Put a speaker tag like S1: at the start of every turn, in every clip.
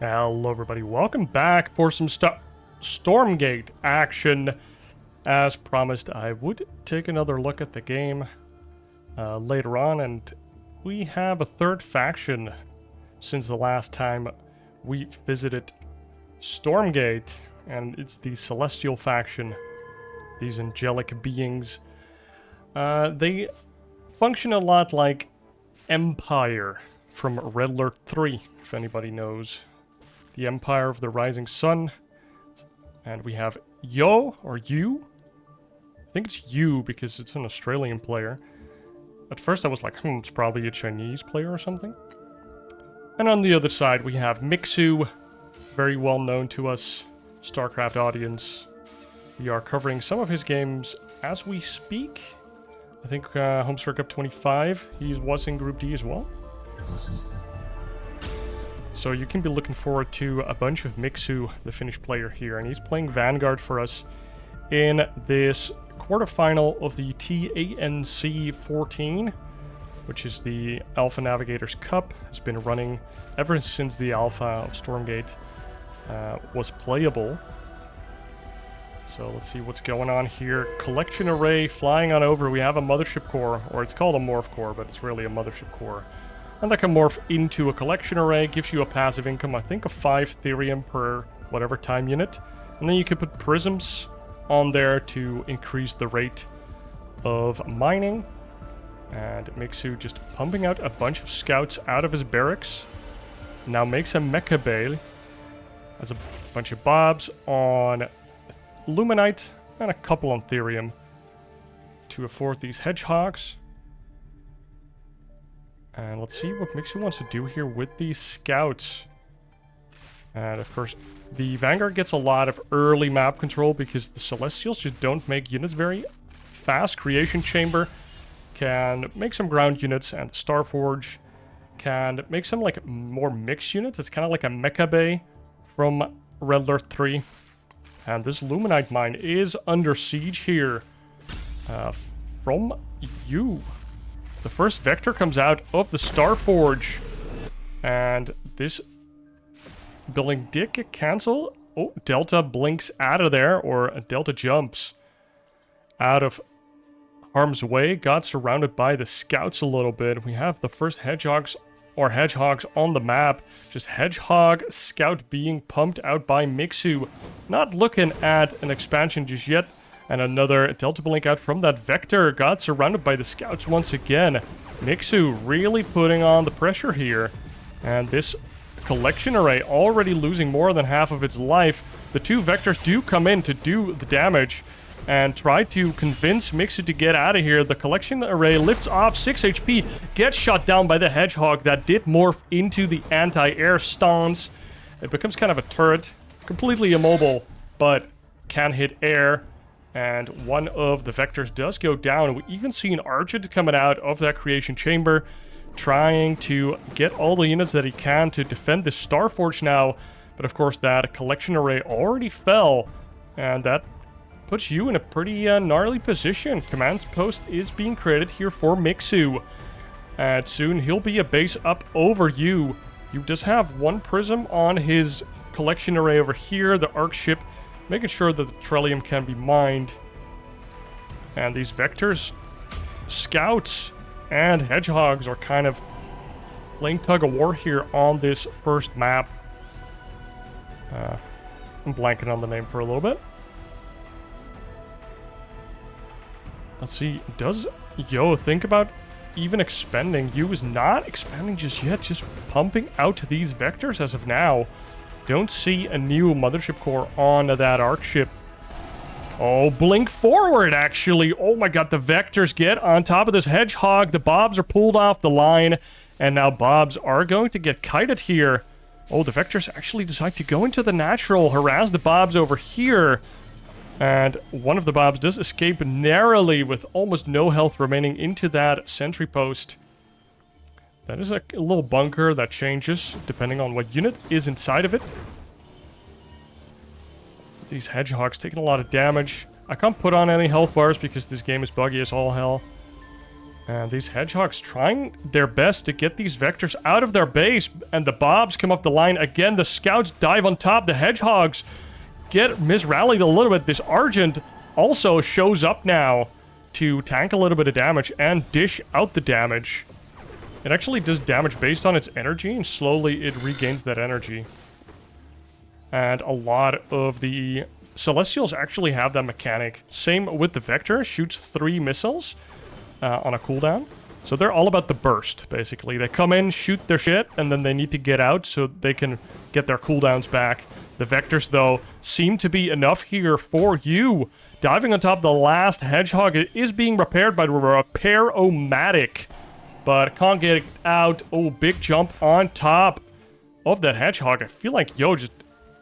S1: Hello everybody, welcome back for some StormGate action. As promised, I would take another look at the game later on, and we have a third faction since the last time we visited StormGate, and it's the Celestial faction, these angelic beings. They function a lot like Empire from Red Alert 3, if anybody knows. The Empire of the Rising Sun. And we have Yo, or You. I think it's You because it's an Australian player. At first I was like, it's probably a Chinese player or something. And on the other side we have Mixu, very well known to us, StarCraft audience. We are covering some of his games as we speak. I think Home Circuit 25, he was in Group D as well. So you can be looking forward to a bunch of Mixu, the Finnish player here, and he's playing Vanguard for us in this quarterfinal of the TANC 14, which is the Alpha Navigators Cup. It's been running ever since the Alpha of StormGate was playable. So let's see what's going on here. Collection array flying on over. We have a mothership core, or it's called a morph core, but it's really a mothership core. And that can morph into a collection array, gives you a passive income, I think of 5 Therium per whatever time unit. And then you can put prisms on there to increase the rate of mining. And Mixu just pumping out a bunch of scouts out of his barracks. Now makes a mecha bay. Has a bunch of bobs on Luminite and a couple on Therium to afford these hedgehogs. And let's see what Mixu wants to do here with these scouts. And of course, the Vanguard gets a lot of early map control because the Celestials just don't make units very fast. Creation Chamber can make some ground units, and Starforge can make some like more mixed units. It's kind of like a mecha bay from Red Alert 3. And this Luminite mine is under siege here from you. The first vector comes out of the Starforge. And this building did get cancelled. Oh, Delta blinks out of there, or Delta jumps out of harm's way. Got surrounded by the scouts a little bit. We have the first hedgehogs on the map. Just hedgehog scout being pumped out by Mixu. Not looking at an expansion just yet. And another Delta blink out from that vector. Got surrounded by the scouts once again. Mixu really putting on the pressure here. And this collection array already losing more than half of its life. The two vectors do come in to do the damage and try to convince Mixu to get out of here. The collection array lifts off 6 HP. Gets shot down by the hedgehog that did morph into the anti-air stance. It becomes kind of a turret. Completely immobile, but can hit air. And one of the vectors does go down. We even see an Argent coming out of that creation chamber, trying to get all the units that he can to defend the Starforge now. But of course, that collection array already fell, and that puts you in a pretty gnarly position. Command post is being created here for Mixu, and soon he'll be a base up over you. You does have one prism on his collection array over here, the Arc ship, making sure that the Trellium can be mined. And these vectors, scouts, and hedgehogs are kind of playing tug-of-war here on this first map. I'm blanking on the name for a little bit. Let's see, does Yo think about even expanding? You is not expanding just yet, just pumping out these vectors as of now. Don't see a new mothership core on that Arc ship. Oh, blink forward, actually. Oh my god, the vectors get on top of this hedgehog. The bobs are pulled off the line, and now bobs are going to get kited here. Oh, the vectors actually decide to go into the natural, harass the bobs over here. And one of the bobs does escape narrowly with almost no health remaining into that sentry post. That is a little bunker that changes depending on what unit is inside of it. These hedgehogs taking a lot of damage. I can't put on any health bars because this game is buggy as all hell. And these hedgehogs trying their best to get these vectors out of their base. And the bobs come up the line. Again, the scouts dive on top. The hedgehogs get misrallied a little bit. This Argent also shows up now to tank a little bit of damage and dish out the damage. It actually does damage based on its energy, and slowly it regains that energy. And a lot of the Celestials actually have that mechanic. Same with the Vector. Shoots 3 missiles on a cooldown. So they're all about the burst, basically. They come in, shoot their shit, and then they need to get out so they can get their cooldowns back. The Vectors, though, seem to be enough here for you. Diving on top of the last Hedgehog. It is being repaired by the Repair-O-Matic, but can't get it out. Oh, big jump on top of that Hedgehog. I feel like Yo just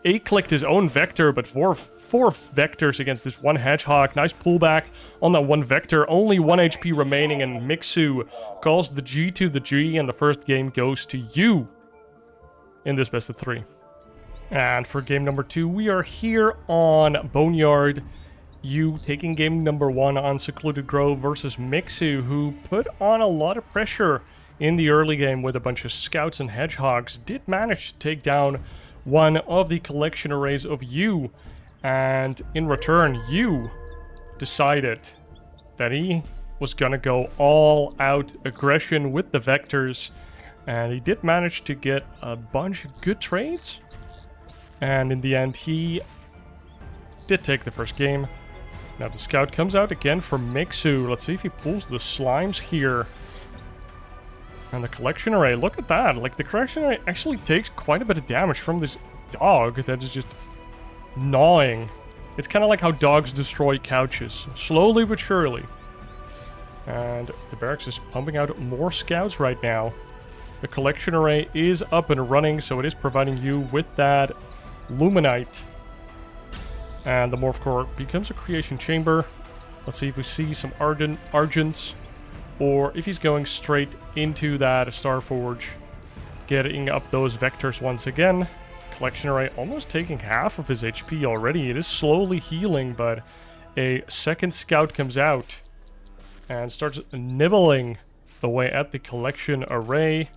S1: A-clicked his own Vector, but four Vectors against this one Hedgehog. Nice pullback on that one Vector. Only 1 HP remaining, and Mixu calls the G to the G, and the first game goes to you in this best of 3. And for game number 2, we are here on Boneyard. You taking game number 1 on Secluded Grove versus Mixu, who put on a lot of pressure in the early game with a bunch of scouts and hedgehogs. Did manage to take down one of the collection arrays of you, and in return, you decided that he was gonna go all out aggression with the Vectors, and he did manage to get a bunch of good trades, and in the end, he did take the first game. Now the scout comes out again for Mixu. Let's see if he pulls the slimes here. And the collection array, look at that. Like, the collection array actually takes quite a bit of damage from this dog that is just gnawing. It's kind of like how dogs destroy couches, slowly but surely. And the barracks is pumping out more scouts right now. The collection array is up and running, so it is providing you with that Luminite. And the Morph Core becomes a creation chamber. Let's see if we see some Argents, or if he's going straight into that Starforge, getting up those Vectors once again. Collection array almost taking half of his HP already. It is slowly healing, but a second scout comes out and starts nibbling away at the collection array.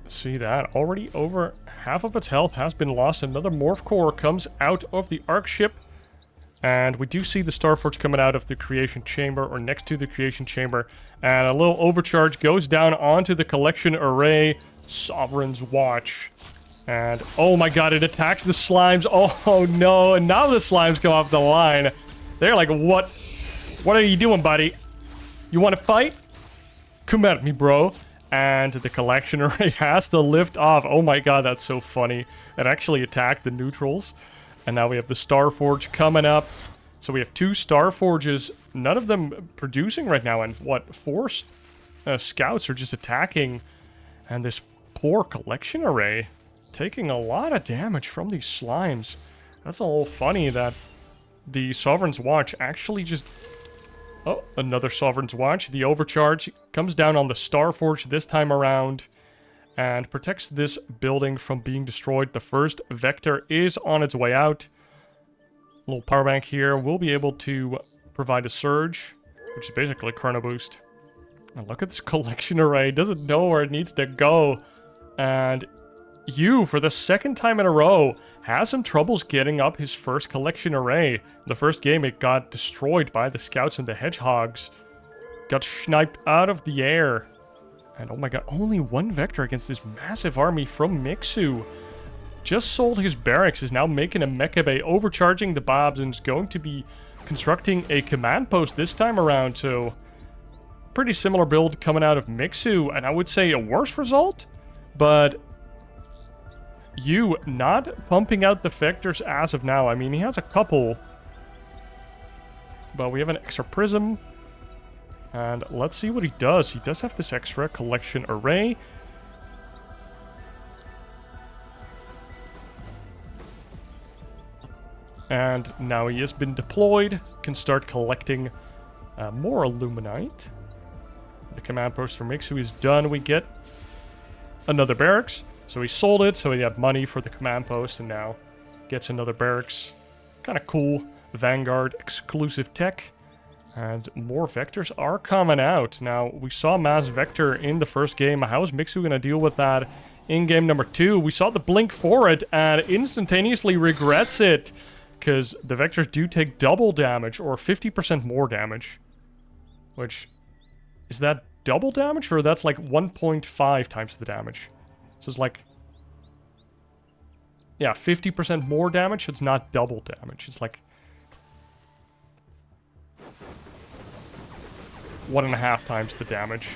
S1: See that? Already over half of its health has been lost. Another Morph Core comes out of the Arc Ship. And we do see the Starforge coming out of the Creation Chamber, or next to the Creation Chamber. And a little overcharge goes down onto the collection array. Sovereign's Watch. And, oh my god, it attacks the slimes. Oh no, and now the slimes come off the line. They're like, what? What are you doing, buddy? You want to fight? Come at me, bro. And the collection array has to lift off. Oh my god, that's so funny. It actually attacked the neutrals. And now we have the Starforge coming up. So we have 2 Starforges, none of them producing right now. And what, 4 scouts are just attacking. And this poor collection array taking a lot of damage from these slimes. That's a little funny that the Sovereign's Watch actually just... Oh, another Sovereign's Watch. The overcharge comes down on the Starforge this time around and protects this building from being destroyed. The first Vector is on its way out. A little power bank here. We'll be able to provide a surge, which is basically a chrono boost. And look at this collection array. It doesn't know where it needs to go. And you, for the second time in a row, has some troubles getting up his first collection array. The first game, it got destroyed by the scouts and the hedgehogs. Got sniped out of the air. And oh my god, only 1 Vector against this massive army from Mixu. Just sold his barracks, is now making a mecha bay, overcharging the bobs, and is going to be constructing a command post this time around. So, pretty similar build coming out of Mixu, and I would say a worse result, but you not pumping out the Vectors as of now. I mean, he has a couple, but we have an extra prism. And let's see what he does. He does have this extra collection array. And now he has been deployed. Can start collecting more Illuminite. The command post for Mixu is done. We get another barracks. So he sold it, so he had money for the command post, and now gets another barracks. Kind of cool. Vanguard exclusive tech. And more vectors are coming out. Now, we saw mass vector in the first game. How is Mixu going to deal with that in game number 2? We saw the blink for it and instantaneously regrets it. Because the vectors do take double damage or 50% more damage. Which, is that double damage or that's like 1.5 times the damage? So it's like, yeah, 50% more damage. It's not double damage. It's like 1.5 times the damage.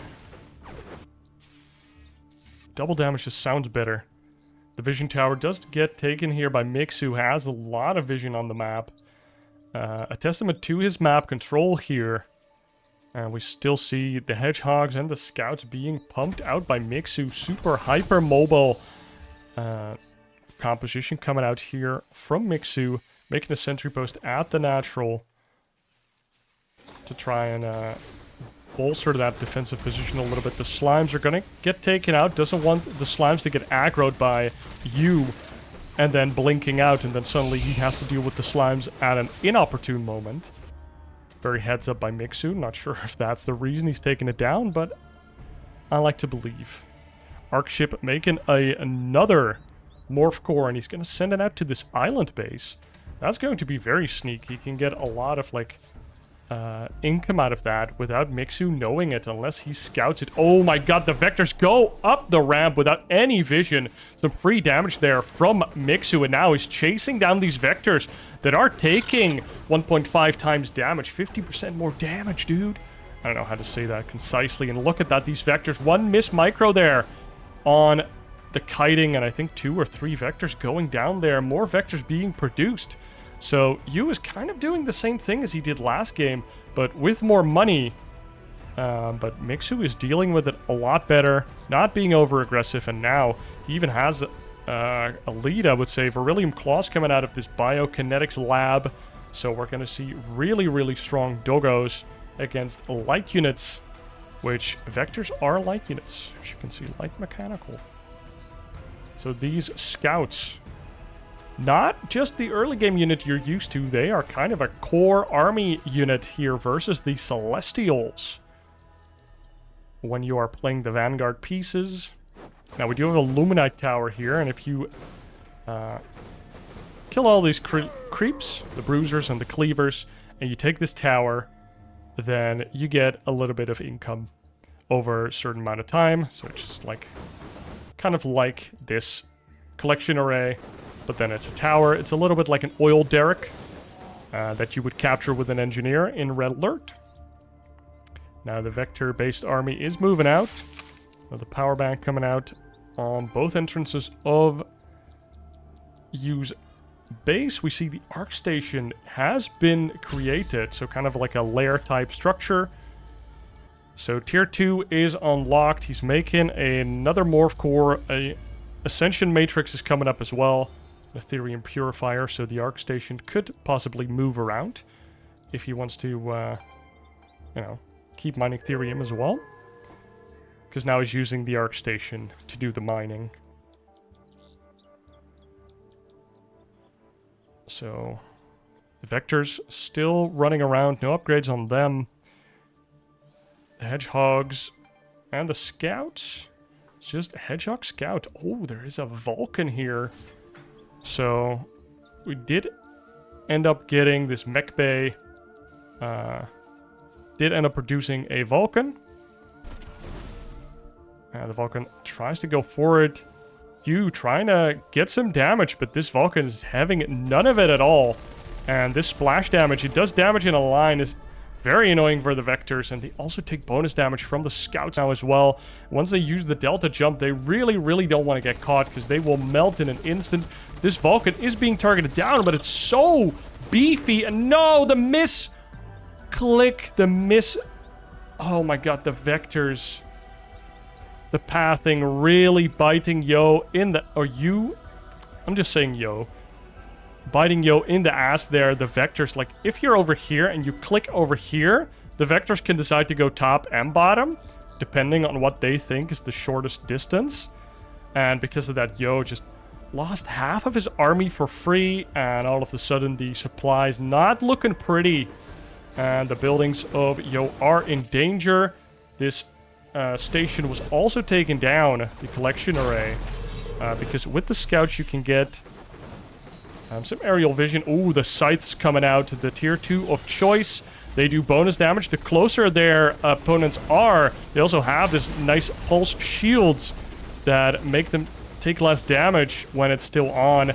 S1: Double damage just sounds better. The vision tower does get taken here by Mixu, who has a lot of vision on the map. A testament to his map control here. And we still see the hedgehogs and the scouts being pumped out by Mixu. Super hyper mobile composition coming out here from Mixu, making a sentry post at the natural to try and bolster that defensive position a little bit. The slimes are gonna get taken out. Doesn't want the slimes to get aggroed by you and then blinking out, and then suddenly he has to deal with the slimes at an inopportune moment. Very heads up by Mixu. Not sure if that's the reason he's taking it down, but I like to believe. Arc ship making another morph core, and he's gonna send it out to this island base. That's going to be very sneaky. He can get a lot of like income out of that without Mixu knowing it, unless he scouts it. Oh my god, the vectors go up the ramp without any vision. Some free damage there from Mixu, and now he's chasing down these vectors that are taking 1.5 times damage. 50% more damage, dude. I don't know how to say that concisely. And look at that, these vectors. One miss micro there on the kiting, and I think 2 or 3 vectors going down there. More vectors being produced. So Yu is kind of doing the same thing as he did last game, but with more money. But Mixu is dealing with it a lot better, not being over-aggressive, and now he even has a lead, I would say. Beryllium Claws coming out of this biokinetics lab. So we're going to see really, really strong doggos against light units, which vectors are light units. As you can see, light mechanical. So these scouts, not just the early game unit you're used to, they are kind of a core army unit here versus the Celestials when you are playing the Vanguard pieces. Now we do have a Luminite tower here, and if you kill all these creeps, the bruisers and the cleavers, and you take this tower, then you get a little bit of income over a certain amount of time. So it's just like, kind of like this collection array, but then it's a tower. It's a little bit like an oil derrick that you would capture with an engineer in Red Alert. Now the vector-based army is moving out. The power bank coming out on both entrances of Yu's base. We see the arc station has been created, so kind of like a lair type structure. So tier 2 is unlocked. He's making another morph core. A Ascension Matrix is coming up as well. An Ethereum Purifier, so the arc station could possibly move around if he wants to, you know, keep mining Ethereum as well. Because now he's using the arc station to do the mining. So the vectors still running around, no upgrades on them. The hedgehogs and the scouts. It's just a hedgehog scout. Oh, there is a Vulcan here. So we did end up getting this mech bay. Did end up producing a Vulcan. The Vulcan tries to go forward. You trying to get some damage, but this Vulcan is having none of it at all. And this splash damage, it does damage in a line, is very annoying for the vectors, and they also take bonus damage from the scouts now as well. Once they use the delta jump, they really, really don't want to get caught because they will melt in an instant. This Vulcan is being targeted down, but it's so beefy. And no, the miss click, the miss. Oh my god, the vectors. The pathing really biting Yo in the... Or you? I'm just saying Yo. Biting Yo in the ass there. The vectors, like, if you're over here and you click over here, the vectors can decide to go top and bottom, depending on what they think is the shortest distance. And because of that, Yo just lost half of his army for free, and all of a sudden the supplies not looking pretty And the buildings of Yo are in danger. This station was also taken down, the collection array. Because with the scouts you can get some aerial vision. Ooh, the scythes coming out. The tier 2 of choice. They do bonus damage. The closer their opponents are, they also have this nice pulse shields that make them take less damage when it's still on.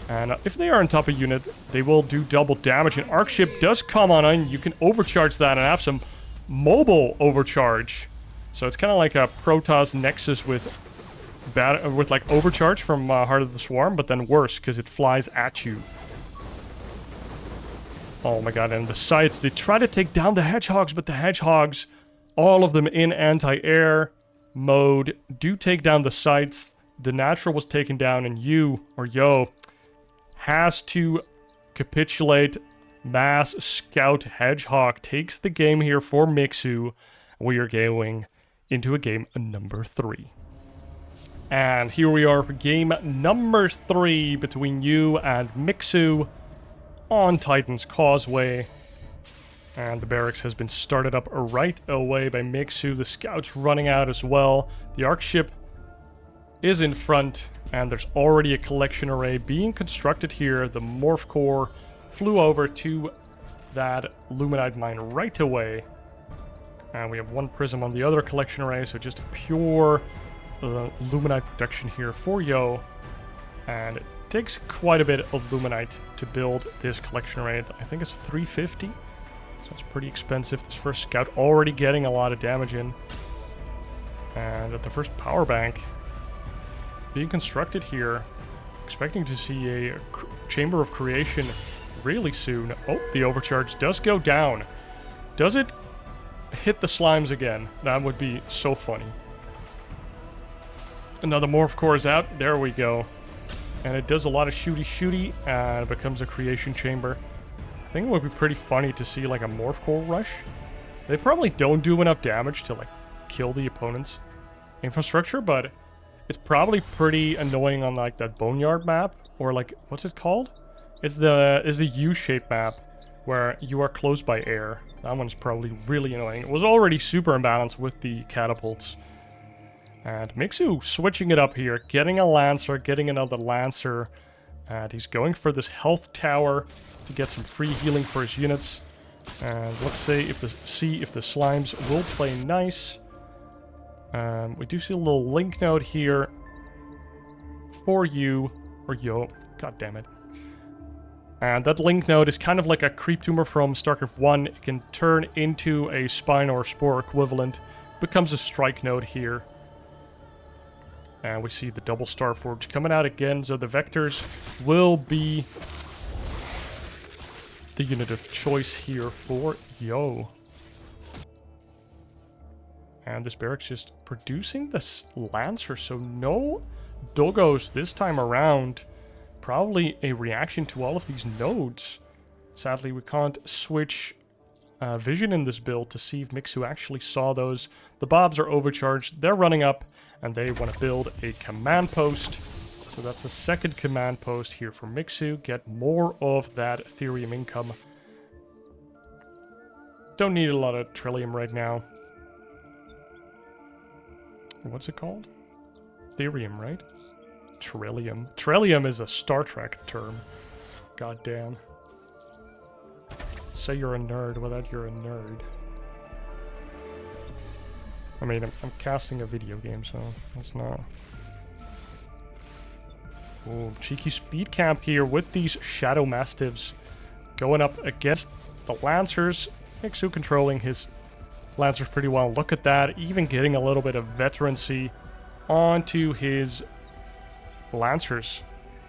S1: And if they are on top of a unit, they will do double damage. An arc ship does come on in. You can overcharge that and have some mobile overcharge. So it's kind of like a Protoss Nexus with like overcharge from Heart of the Swarm, but then worse because it flies at you. Oh my god, and the scythes, they try to take down the hedgehogs, but the hedgehogs, all of them in anti-air mode, do take down the scythes. The natural was taken down, and Yo has to capitulate. Mass Scout Hedgehog takes the game here for Mixu. We are going into a game number 3. And here we are for game number 3 between you and Mixu on Titan's Causeway. And the barracks has been started up right away by Mixu. The scouts running out as well. The arc ship is in front, and there's already a collection array being constructed here. The Morph Core flew over to that Luminite mine right away. And we have one prism on the other collection array, so just a pure Luminite production here for Yo. And it takes quite a bit of Luminite to build this collection array. I think it's 350, so it's pretty expensive. This first scout already getting a lot of damage in. And at the first power bank being constructed here, expecting to see a Chamber of Creation really soon. Oh, the overcharge does go down. Does it hit the slimes again? That would be so funny. Another Morph Core is out. There we go. And it does a lot of shooty and it becomes a creation chamber. I think it would be pretty funny to see like a Morph Core rush. They probably don't do enough damage to like kill the opponent's infrastructure, but it's probably pretty annoying on like that Boneyard map, or like, what's it called? It's the U-shaped map where you are close by air. That one's probably really annoying. It was already super imbalanced with the catapults. And Mixu switching it up here, getting a Lancer, getting another Lancer. And he's going for this health tower to get some free healing for his units. And let's see if the slimes will play nice. We do see a little link node here for you, or Yo. God damn it. And that link node is kind of like a creep tumor from StarCraft 1. It can turn into a spine or spore equivalent. Becomes a strike node here. And we see the double Starforge coming out again. So the Vectors will be the unit of choice here for Yo. And this barracks just producing this Lancer. So no Doggos this time around. Probably a reaction to all of these nodes. Sadly, we can't switch vision in this build to see if Mixu actually saw those. The Bobs are overcharged. They're running up, and they want to build a command post. So that's a second command post here for Mixu. Get more of that Ethereum income. Don't need a lot of Trillium right now. What's it called? Ethereum, right? Trillium. Trillium is a Star Trek term. God damn. Say you're a nerd without you're a nerd. I mean, I'm casting a video game, so that's not... Ooh, cheeky speed camp here with these Shadow Mastiffs. Going up against the Lancers. Mixu controlling his Lancers pretty well. Look at that. Even getting a little bit of veterancy onto his Lancers.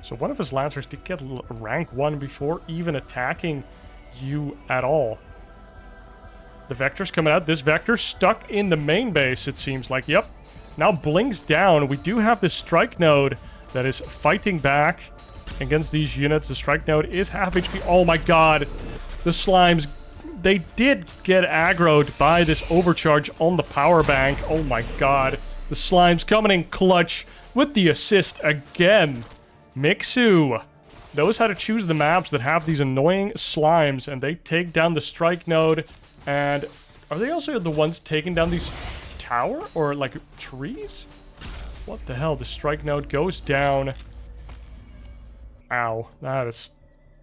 S1: So one of his Lancers did get rank 1 before even attacking you at all. The Vector's coming out. This Vector stuck in the main base, it seems like. Yep. Now blinks down. We do have this strike node that is fighting back against these units. The strike node is half HP. Oh my god. The slimes, they did get aggroed by this overcharge on the power bank. Oh my god. The slimes coming in clutch with the assist again. Mixu knows how to choose the maps that have these annoying slimes, and they take down the strike node. And are they also the ones taking down these tower or like trees? What the hell? The strike node goes down. Ow, that is...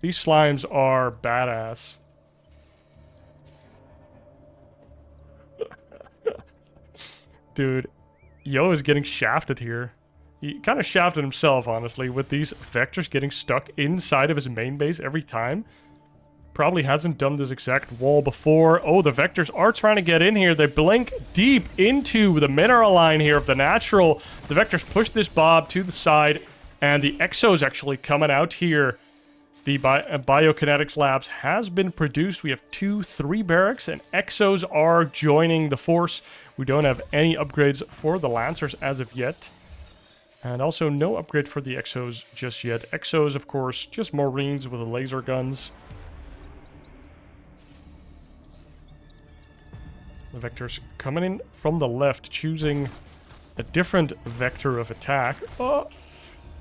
S1: These slimes are badass. Dude, Yo is getting shafted here. He kind of shafted himself, honestly, with these vectors getting stuck inside of his main base every time. Probably hasn't done this exact wall before. Oh, the vectors are trying to get in here. They blink deep into the mineral line here of the natural. The vectors push this Bob to the side, and the Exo's actually coming out here. The Biokinetics Labs has been produced. We have 3 barracks, and Exos are joining the force. We don't have any upgrades for the Lancers as of yet. And also no upgrade for the Exos just yet. Exos, of course, just Marines with the laser guns. The vectors coming in from the left, choosing a different vector of attack. Oh!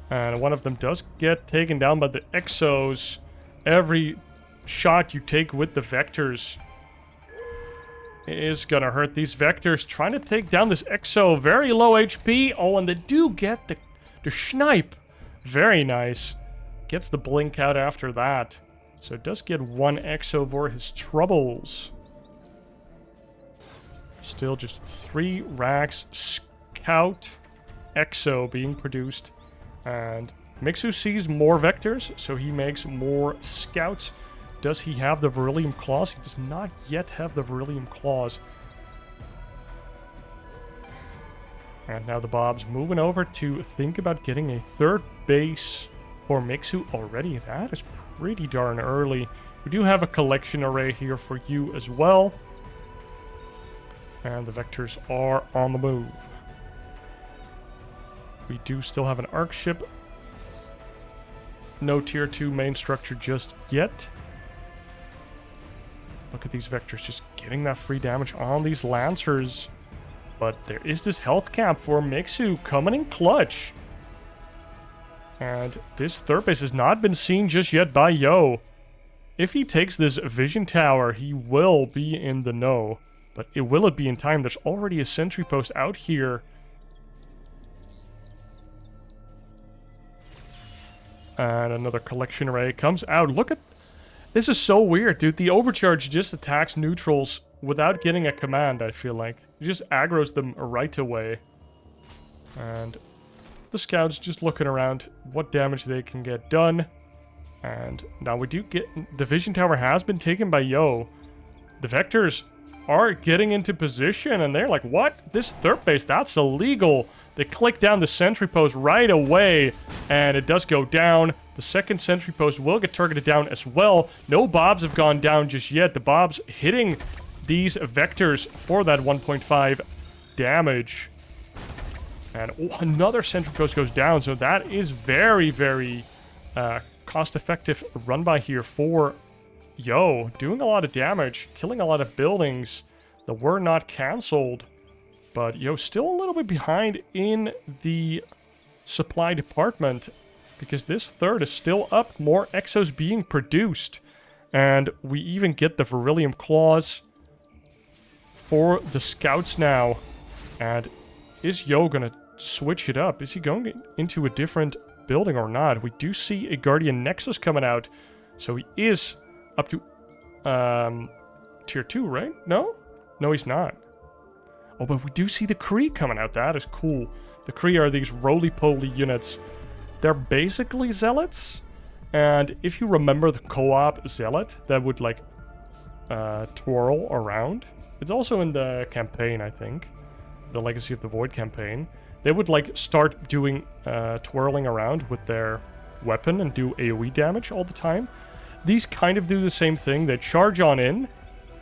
S1: And one of them does get taken down by the Exos. Every shot you take with the vectors is gonna hurt these vectors. Trying to take down this Exo. Very low HP. Oh, and they do get the snipe. Very nice. Gets the blink out after that. So it does get 1 Exo for his troubles. Still just 3 racks. Scout Exo being produced. And Mixu sees more vectors, so he makes more scouts. Does he have the Beryllium Claws? He does not yet have the Beryllium Claws. And now the Bob's moving over to think about getting a 3rd base for Mixu already. That is pretty darn early. We do have a collection array here for you as well. And the vectors are on the move. We do still have an arc ship. No tier 2 main structure just yet. Look at these vectors just getting that free damage on these Lancers. But there is this health cap for Mixu coming in clutch. And this 3rd base has not been seen just yet by Yo. If he takes this vision tower, he will be in the know. But will it be in time? There's already a sentry post out here. And another collection array comes out. Look at... This is so weird, dude. The overcharge just attacks neutrals without getting a command, I feel like. It just aggroes them right away. And the scouts just looking around what damage they can get done. And now we do get... The vision tower has been taken by Yo. The vectors are getting into position, and they're like, what? This 3rd base, that's illegal. They click down the sentry post right away, and it does go down. The 2nd sentry post will get targeted down as well. No Bobs have gone down just yet. The Bobs hitting these vectors for that 1.5 damage. And another sentry post goes down, so that is very, very cost-effective run by here for Yo. Doing a lot of damage, killing a lot of buildings that were not cancelled. But Yo, still a little bit behind in the supply department, because this 3rd is still up. More Exos being produced. And we even get the Beryllium Claws for the scouts now. And is Yo gonna switch it up? Is he going into a different building or not? We do see a Guardian Nexus coming out. So he is up to tier 2, right? No? No, he's not. Oh, but we do see the Kree coming out. That is cool. The Kree are these roly-poly units. They're basically zealots. And if you remember the co-op zealot that would, like, twirl around. It's also in the campaign, I think. The Legacy of the Void campaign. They would, like, start doing twirling around with their weapon and do AoE damage all the time. These kind of do the same thing. They charge on in.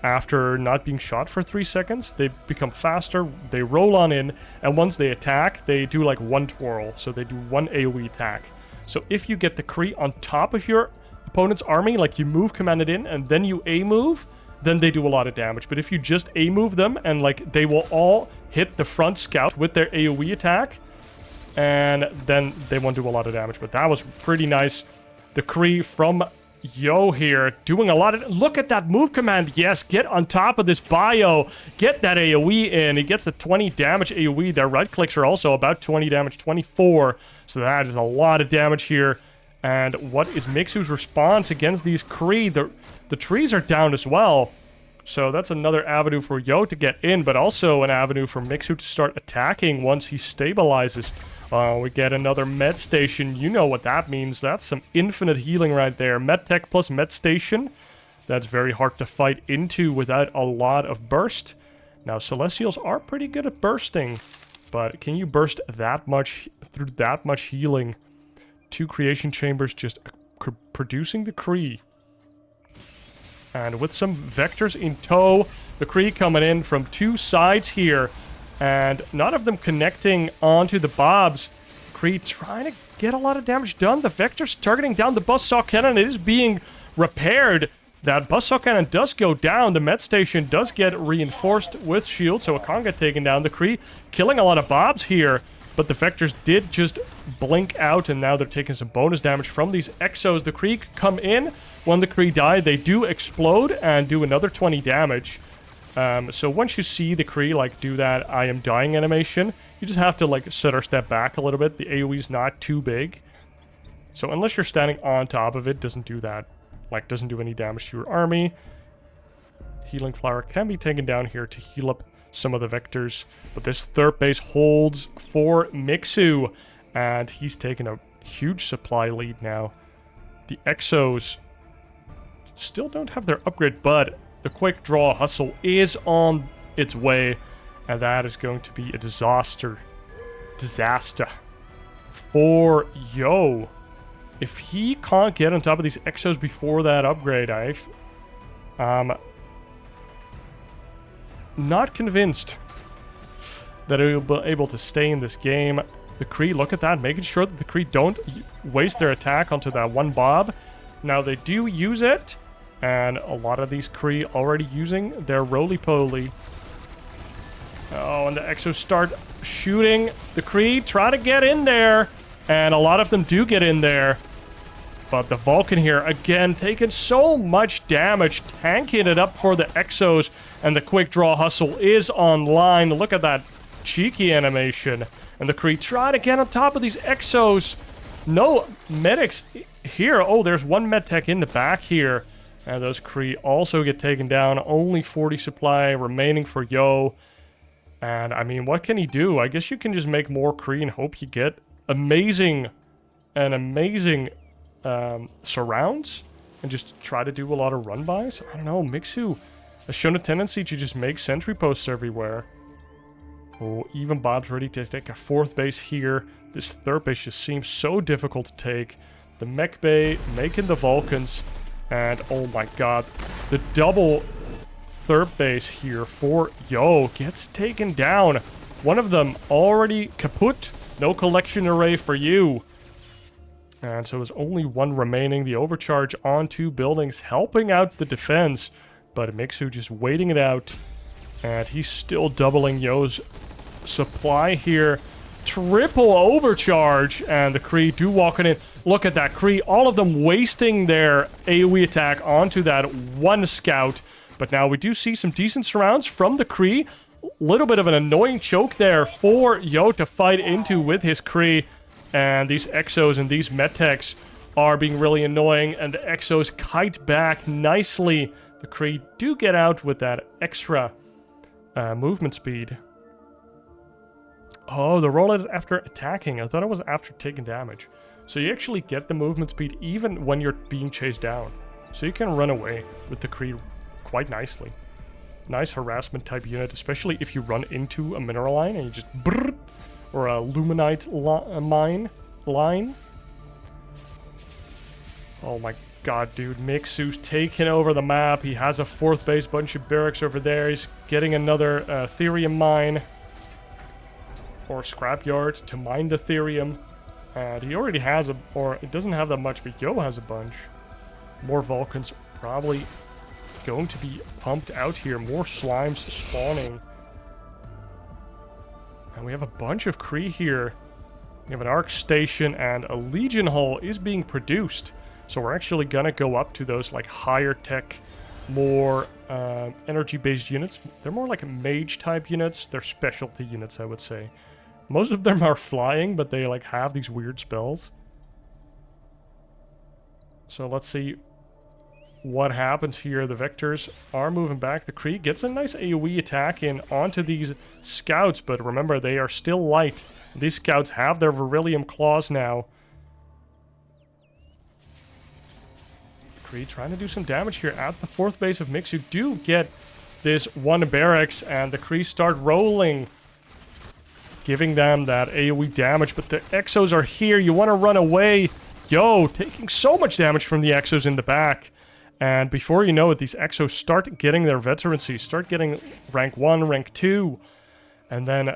S1: After not being shot for 3 seconds, they become faster, they roll on in, and once they attack, they do like 1 twirl, so they do 1 AoE attack. So if you get the Kree on top of your opponent's army, like you move commanded in, and then you A-move, then they do a lot of damage. But if you just A-move them, and like they will all hit the front scout with their AoE attack, and then they won't do a lot of damage. But that was pretty nice. The Kree from Yo here doing a lot of... Look at that move command. Yes, get on top of this bio. Get that AoE in. He gets the 20 damage AoE. Their right clicks are also about 20 damage, 24. So that is a lot of damage here. And what is Mixu's response against these Kree? The trees are down as well. So that's another avenue for Yo to get in, but also an avenue for Mixu to start attacking once he stabilizes. We get another med station. You know what that means. That's some infinite healing right there. Med tech plus med station. That's very hard to fight into without a lot of burst. Now, Celestials are pretty good at bursting, but can you burst that much through that much healing? 2 creation chambers just producing the Kree. And with some vectors in tow, the Kree coming in from 2 sides here. And none of them connecting onto the Bobs. Kree trying to get a lot of damage done. The vectors targeting down the buzzsaw cannon. It is being repaired. That buzzsaw cannon does go down. The med station does get reinforced with shields, so it can't get taken down. The Kree killing a lot of Bobs here. But the vectors did just blink out, and now they're taking some bonus damage from these Exos. The Kree come in. When the Kree die, they do explode and do another 20 damage. So once you see the Kree, like, do that I am dying animation, you just have to, like, sit or step back a little bit. The AoE's not too big. So unless you're standing on top of it, doesn't do that. Like, doesn't do any damage to your army. Healing Flower can be taken down here to heal up some of the vectors. But this third base holds for Mixu. And he's taken a huge supply lead now. The Exos still don't have their upgrade, but the quick draw hustle is on its way, and that is going to be a disaster for Yo. If he can't get on top of these Exos before that upgrade, I'm not convinced that he'll be able to stay in this game. The Kree, look at that, making sure that the Kree don't waste their attack onto that one Bob. Now they do use it. And a lot of these Kree already using their roly-poly. Oh, and the Exos start shooting. The Kree try to get in there. And a lot of them do get in there. But the Vulcan here, again, taking so much damage. Tanking it up for the Exos. And the quick draw hustle is online. Look at that cheeky animation. And the Kree try to get on top of these Exos. No medics here. Oh, there's one med tech in the back here. And those Kree also get taken down. Only 40 supply remaining for Yo. And, I mean, what can he do? I guess you can just make more Kree and hope you get amazing surrounds. And just try to do a lot of run-bys. I don't know. Mixu has shown a tendency to just make sentry posts everywhere. Oh, even Bob's ready to take a 4th base here. This 3rd base just seems so difficult to take. The mech bay making the Vulcans. And, oh my god, the double 3rd base here for Yo gets taken down. One of them already kaput. No collection array for you. And so there's only one remaining. The overcharge on 2 buildings helping out the defense. But Mixu just waiting it out. And he's still doubling Yo's supply here. Triple overcharge, and the Kree do walk it in. Look at that Kree, all of them wasting their AoE attack onto that one scout. But now we do see some decent surrounds from the Kree. Little bit of an annoying choke there for Yo to fight into with his Kree. And these Exos and these Medtechs are being really annoying, and the Exos kite back nicely. The Kree do get out with that extra movement speed. Oh, the roll is after attacking. I thought it was after taking damage. So you actually get the movement speed even when you're being chased down. So you can run away with the Kree quite nicely. Nice harassment type unit, especially if you run into a mineral line and you just brrr, or a luminite mine line. Oh my god, dude. Mixu's taking over the map. He has a 4th base, bunch of barracks over there. He's getting another therium mine. Or scrapyard to mine the therium. And he already has a... Or it doesn't have that much, but Yo has a bunch. More Vulcans probably going to be pumped out here. More slimes spawning. And we have a bunch of Kree here. We have an Arc Station and a Legion Hull is being produced. So we're actually gonna go up to those like higher tech, more energy-based units. They're more like mage type units. They're specialty units, I would say. Most of them are flying, but they like have these weird spells. So let's see what happens here. The Vectors are moving back. The Kree gets a nice AoE attack in onto these scouts, but remember, they are still light. These scouts have their Beryllium Claws now. Kree trying to do some damage here at the 4th base of Mixu. Do get this one barracks, and the Kree start rolling, giving them that AoE damage, but the Exos are here. You want to run away. Yo, taking so much damage from the Exos in the back. And before you know it, these Exos start getting their veterancy, start getting rank 1, rank 2. And then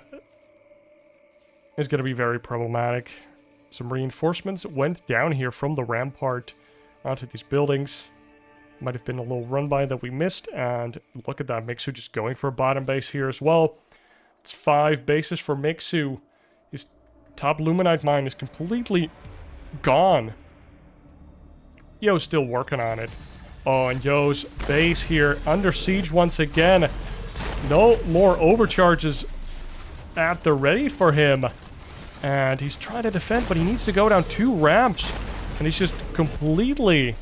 S1: it's going to be very problematic. Some reinforcements went down here from the rampart onto these buildings. Might have been a little run-by that we missed. And look at that, Mixu just going for a bottom base here as well. It's 5 bases for Mixu. His top Luminite mine is completely gone. Yo's still working on it. Oh, and Yo's base here under siege once again. No more overcharges at the ready for him. And he's trying to defend, but he needs to go down 2 ramps. And he's just completely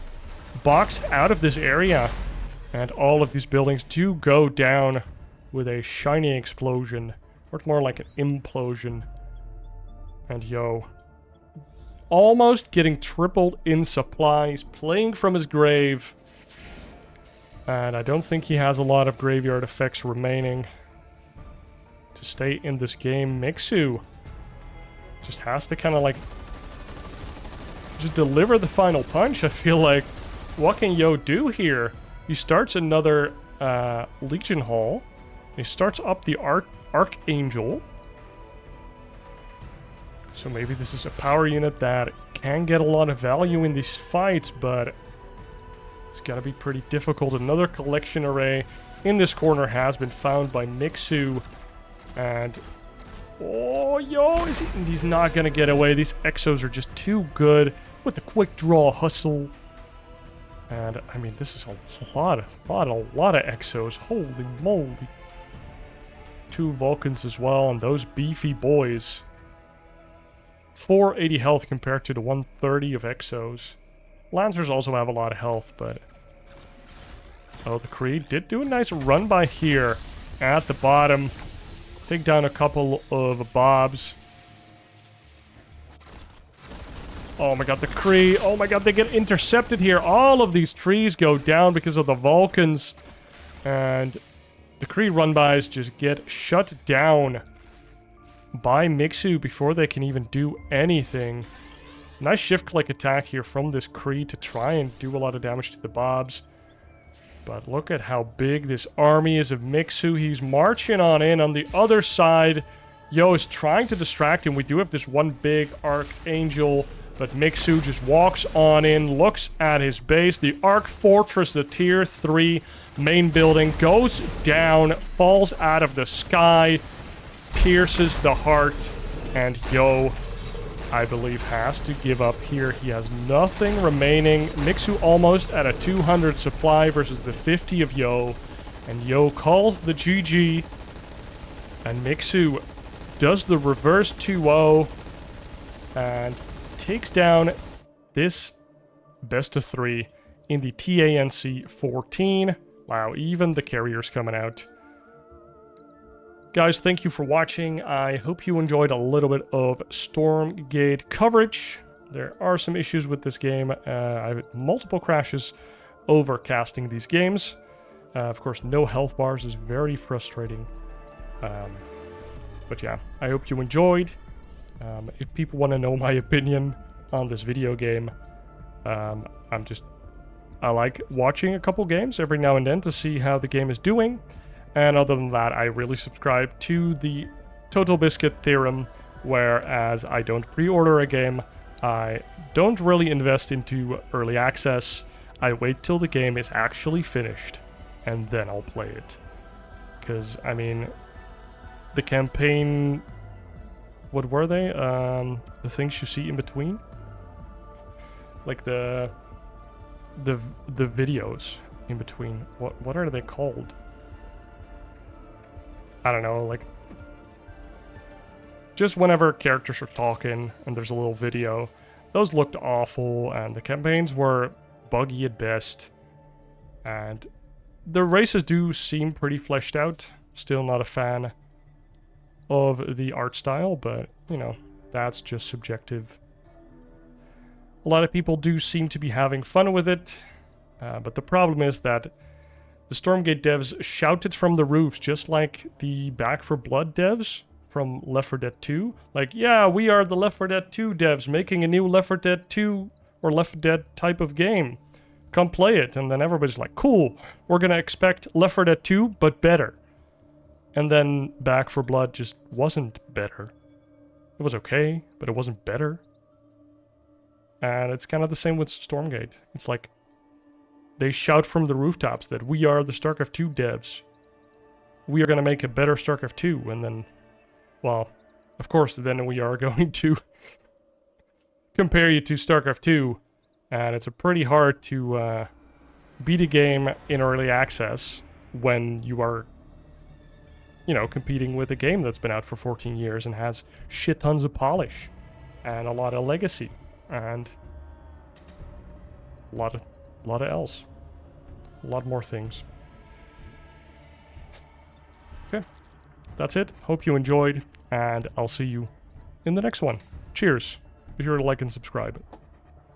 S1: boxed out of this area. And all of these buildings do go down with a shiny explosion. Or more like an implosion. And Yo, almost getting tripled in supplies, playing from his grave. And I don't think he has a lot of graveyard effects remaining to stay in this game. Mixu just has to kind of like just deliver the final punch, I feel like. What can Yo do here? He starts another Legion Hall. He starts up the Archangel. So maybe this is a power unit that can get a lot of value in these fights, but it's gonna be pretty difficult. Another collection array in this corner has been found by Mixu. And oh, Yo, he's not gonna get away. These Exos are just too good with the quick draw hustle. And I mean, this is a lot of Exos. Holy moly. 2 Vulcans as well, and those beefy boys. 480 health compared to the 130 of Exos. Lancers also have a lot of health, but... Oh, the Kree did do a nice run by here at the bottom. Take down a couple of Bobs. Oh my god, the Kree. Oh my god, they get intercepted here. All of these trees go down because of the Vulcans. And the Kree run-bys just get shut down by Mixu before they can even do anything. Nice shift-click attack here from this Kree to try and do a lot of damage to the Bobs. But look at how big this army is of Mixu. He's marching on in. On the other side, Yo is trying to distract him. We do have this one big Archangel, but Mixu just walks on in, looks at his base. The Arc Fortress, the Tier 3 main building, goes down, falls out of the sky, pierces the heart, and Yo, I believe, has to give up here. He has nothing remaining. Mixu almost at a 200 supply versus the 50 of Yo. And Yo calls the GG. And Mixu does the reverse 2-0. And takes down this best of 3 in the TANC 14. Wow, even the carrier's coming out. Guys, thank you for watching. I hope you enjoyed a little bit of Stormgate coverage. There are some issues with this game. I've had multiple crashes over casting these games. Of course, no health bars is very frustrating. But yeah, I hope you enjoyed. If people want to know my opinion on this video game, I like watching a couple games every now and then to see how the game is doing. And other than that, I really subscribe to the Total Biscuit theorem, whereas I don't pre-order a game, I don't really invest into early access, I wait till the game is actually finished, and then I'll play it. Because, I mean, the campaign... What were they? The things you see in between? Like the the videos in between. What are they called? I don't know, like just whenever characters are talking and there's a little video, those looked awful, and the campaigns were buggy at best, and the races do seem pretty fleshed out. Still not a fan of the art style, but you know, that's just subjective. A lot of people do seem to be having fun with it, but the problem is that the StormGate devs shouted from the roofs, just like the Back 4 Blood devs from Left 4 Dead 2. Like, yeah, we are the Left 4 Dead 2 devs making a new Left 4 Dead 2 or Left 4 Dead type of game. Come play it. And then everybody's like, cool, we're gonna expect Left 4 Dead 2, but better. And then Back 4 Blood just wasn't better. It was okay, but it wasn't better. And it's kind of the same with StormGate. It's like, they shout from the rooftops that we are the StarCraft 2 devs. We are going to make a better StarCraft 2. And then, well, of course, then we are going to compare you to StarCraft 2. And it's pretty hard to beat a game in early access when you are, you know, competing with a game that's been out for 14 years and has shit tons of polish and a lot of legacy and a lot of else. A lot more things. Okay. That's it. Hope you enjoyed, and I'll see you in the next one. Cheers. Be sure to like and subscribe.